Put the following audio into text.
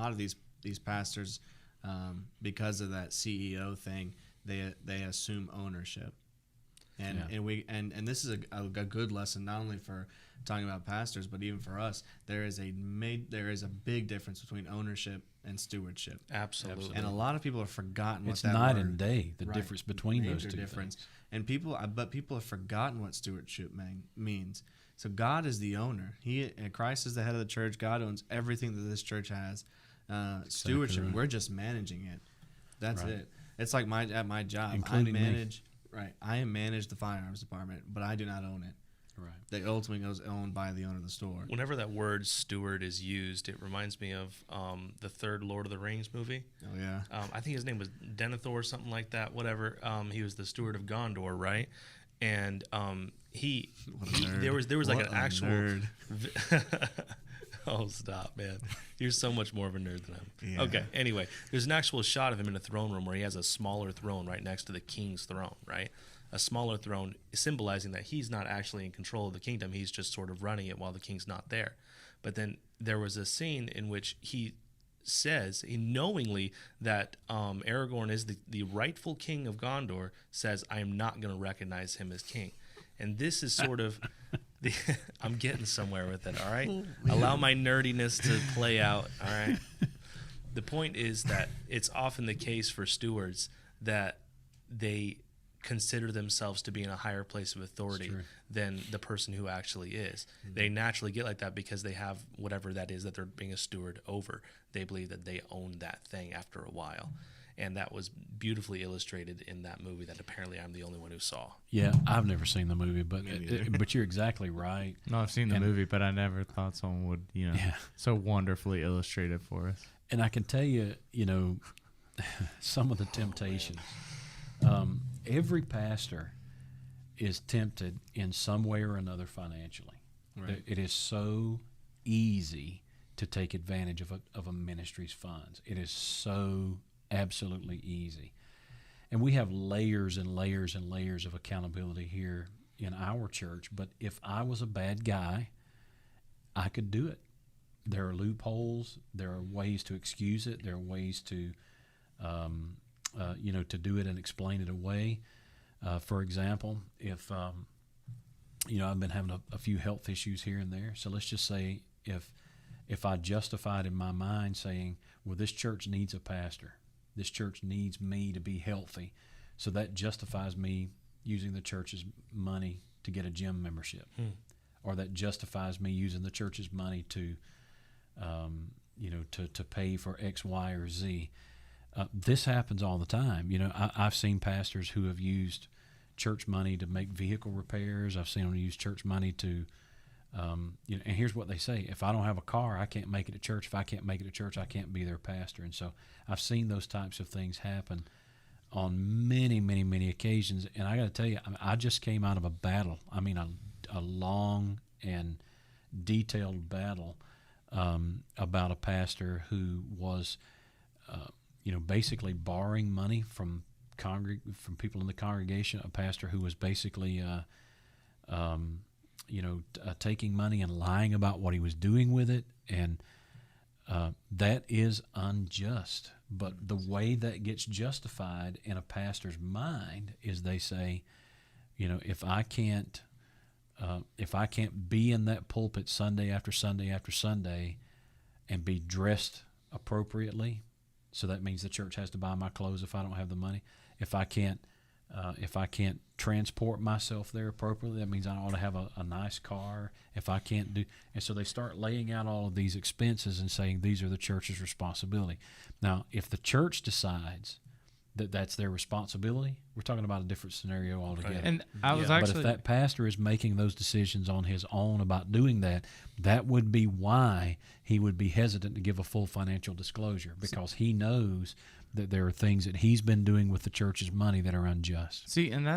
lot of these pastors, because of that CEO thing, they assume ownership. And this is a good lesson, not only for talking about pastors, but even for us. There is a big difference between ownership and stewardship. Absolutely. And a lot of people have forgotten what that night word, and day, the difference between those two things. And people have forgotten what stewardship means. So God is the owner. Christ is the head of the church. God owns everything that this church has. Stewardship, right. We're just managing it. That's right. It. It's like at my job, including me. Right. I manage the firearms department, but I do not own it. Right. That ultimately goes owned by the owner of the store. Whenever that word steward is used, it reminds me of the third Lord of the Rings movie. Oh, yeah. I think his name was Denethor or something like that, whatever. He was the steward of Gondor, right? And there was like an actual nerd. Oh, stop, man. You're so much more of a nerd than I am. Yeah. Okay, anyway, there's an actual shot of him in a throne room where he has a smaller throne right next to the king's throne, right? A smaller throne symbolizing that he's not actually in control of the kingdom. He's just sort of running it while the king's not there. But then there was a scene in which he knowingly that Aragorn is the rightful king of Gondor, says, I am not going to recognize him as king. And this is sort of... I'm getting somewhere with it, all right? Allow my nerdiness to play out, all right? The point is that it's often the case for stewards that they consider themselves to be in a higher place of authority than the person who actually is. Mm-hmm. They naturally get like that because they have whatever that is that they're being a steward over. They believe that they own that thing after a while. And that was beautifully illustrated in that movie that apparently I'm the only one who saw. Yeah, I've never seen the movie, but you're exactly right. No, I've seen the movie, but I never thought someone would, so wonderfully illustrate it for us. And I can tell you, some of the temptations. Every pastor is tempted in some way or another financially. Right. It is so easy to take advantage of a ministry's funds. It is so absolutely easy. And we have layers and layers and layers of accountability here in our church. But if I was a bad guy, I could do it. There are loopholes. There are ways to excuse it. There are ways to, to do it and explain it away. For example, if, I've been having a few health issues here and there. So let's just say if I justified in my mind saying, well, this church needs a pastor. This church needs me to be healthy. So that justifies me using the church's money to get a gym membership. Or that justifies me using the church's money to pay for X, Y, or Z. This happens all the time. I've seen pastors who have used church money to make vehicle repairs. I've seen them use church money to, and here's what they say: if I don't have a car, I can't make it to church. If I can't make it to church, I can't be their pastor. And so I've seen those types of things happen on many, many, many occasions. And I got to tell you, I just came out of a battle. I mean, a long and detailed battle about a pastor who was, basically borrowing money from people in the congregation. A pastor who was basically, taking money and lying about what he was doing with it, and that is unjust. But the way that gets justified in a pastor's mind is they say, if I can't be in that pulpit Sunday after Sunday after Sunday and be dressed appropriately, so that means the church has to buy my clothes if I don't have the money. If I can't transport myself there appropriately, that means I ought to have a nice car. If I can't do, and so they start laying out all of these expenses and saying these are the church's responsibility. Now, if the church decides that that's their responsibility, we're talking about a different scenario altogether. And but if that pastor is making those decisions on his own about doing that, that would be why he would be hesitant to give a full financial disclosure, because he knows that there are things that he's been doing with the church's money that are unjust. See, and